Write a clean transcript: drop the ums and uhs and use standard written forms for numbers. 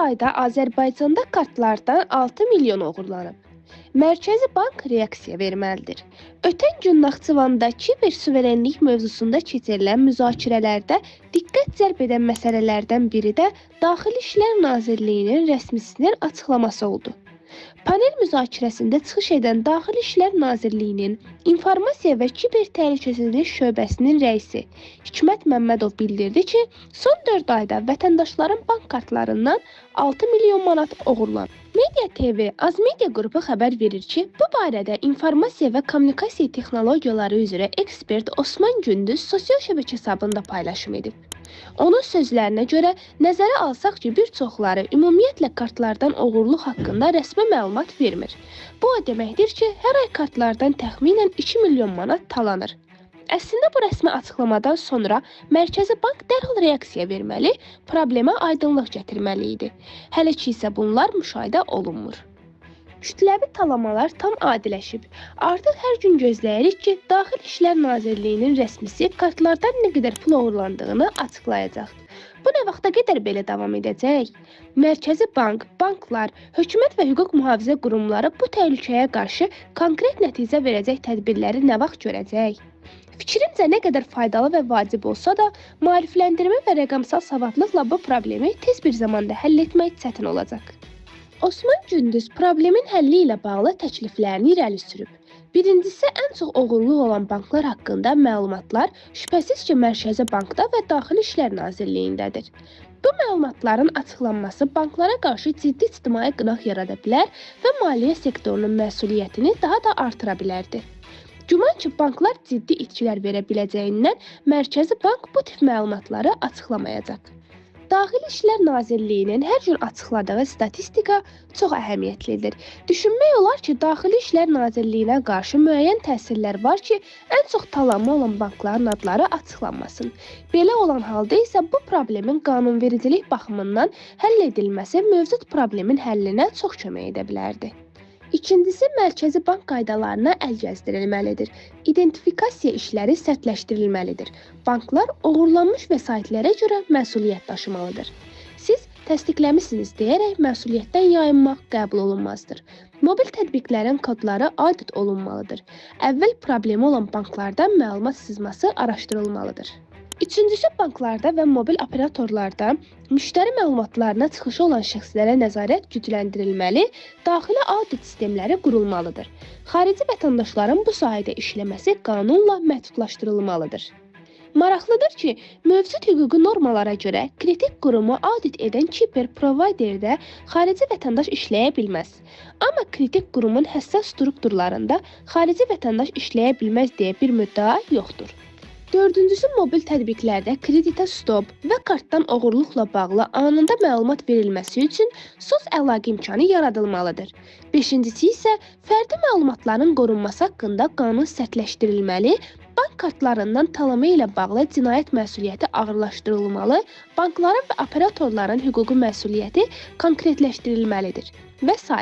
ayda Azərbaycanda kartlardan 6 milyon oğurlanıb. Mərkəzi Bank reaksiya verməlidir. Ötən gün Naxçıvanda kibersuverenlik mövzusunda keçirilən müzakirələrdə diqqət cəlb edən məsələlərdən biri də Daxili İşlər Nazirliyinin rəsmisinin açıqlaması oldu. Panel müzakirəsində çıxış edən Daxili İşlər Nazirliyinin İnformasiya və Kiber Təhlükəsizlik şöbəsinin rəisi Hikmət Məmmədov bildirdi ki, son 4 ayda vətəndaşların bank kartlarından 6 milyon manat oğurlanıb. Media TV Azmedia qrupu xəbər verir ki, bu barədə İnformasiya və Kommunikasiya Texnologiyaları üzrə ekspert Osman Gündüz sosial şəbəkə hesabında paylaşım edib. Onun sözlərinə görə, nəzərə alsaq ki, bir çoxları ümumiyyətlə kartlardan oğurluq haqqında rəsmi məlumat vermir. Bu o deməkdir ki, hər ay kartlardan təxminən 2 milyon manat talanır. Əslində bu rəsmi açıqlamadan sonra Mərkəzi Bank dərhal reaksiya verməli, problemə aydınlıq gətirməli idi. Hələ ki isə bunlar müşahidə olunmur. Kütləvi talamalar tam adiləşib. Artıq hər gün gözləyirik ki, Daxili İşlər Nazirliyinin rəsmisi kartlardan nə qədər pul oğurlandığını açıqlayacaq. Bu nə vaxta qədər belə davam edəcək? Mərkəzi Bank, banklar, hökumət və hüquq mühafizə qurumları bu təhlükəyə qarşı konkret nəticə verəcək tədbirləri nə vaxt görəcək? Fikrimcə nə qədər faydalı və vacib olsa da, maarifləndirmə və rəqəmsal savadlıqla bu problemi tez bir zamanda həll etmək çətin olacaq. Osman Gündüz problemin həlli ilə bağlı təkliflərini irəli sürüb. Birincisi, ən çox oğurluq olan banklar haqqında məlumatlar şübhəsiz ki, Mərkəzi Bankda və Daxili İşlər Nazirliyindədir. Bu məlumatların açıqlanması banklara qarşı ciddi ictimai qınaq yarada bilər və maliyyə sektorunun məsuliyyətini daha da artıra bilərdi. Güman ki, banklar ciddi itkilər verə biləcəyindən Mərkəzi Bank bu tip məlumatları açıqlamayacaq. Daxili İşlər Nazirliyinin hər gün açıqladığı statistika çox əhəmiyyətlidir. Düşünmək olar ki, Daxili İşlər Nazirliyinə qarşı müəyyən təsirlər var ki, ən çox talanma olan bankların adları açıqlanmasın. Belə olan halda isə bu problemin qanunvericilik baxımından həll edilməsi mövcud problemin həllinə çox kömək edə bilərdi. İkincisi, Mərkəzi Bank qaydalarına əl gəzdirilməlidir. İdentifikasiya işləri sərtləşdirilməlidir. Banklar oğurlanmış vəsaitlərə görə məsuliyyət daşımalıdır. Siz təsdiqləmisiniz deyərək məsuliyyətdən yayınmaq qəbul olunmazdır. Mobil tətbiqlərin kodları audit olunmalıdır. Əvvəl problemi olan banklardan məlumat sızması araşdırılmalıdır. Üçüncüsü, banklarda və mobil operatorlarda müştəri məlumatlarına çıxışı olan şəxslərə nəzarət gücləndirilməli, daxili audit sistemləri qurulmalıdır. Xarici vətəndaşların bu sahədə işləməsi qanunla məhdudlaşdırılmalıdır. Maraqlıdır ki, mövcud hüquqi normalara görə kritik qurumu audit edən kiber provayderdə xarici vətəndaş işləyə bilməz. Amma kritik qurumun həssas strukturlarında xarici vətəndaş işləyə bilməz deyə bir müddəa yoxdur. Dördüncüsü, mobil tətbiqlərdə kreditə stop və kartdan oğurluqla bağlı anında məlumat verilməsi üçün sos əlaqə imkanı yaradılmalıdır. Beşincisi isə fərdi məlumatların qorunması haqqında qanun sərtləşdirilməli, bank kartlarından talama ilə bağlı cinayət məsuliyyəti ağırlaşdırılmalı, bankların və operatorların hüquqi məsuliyyəti konkretləşdirilməlidir və s.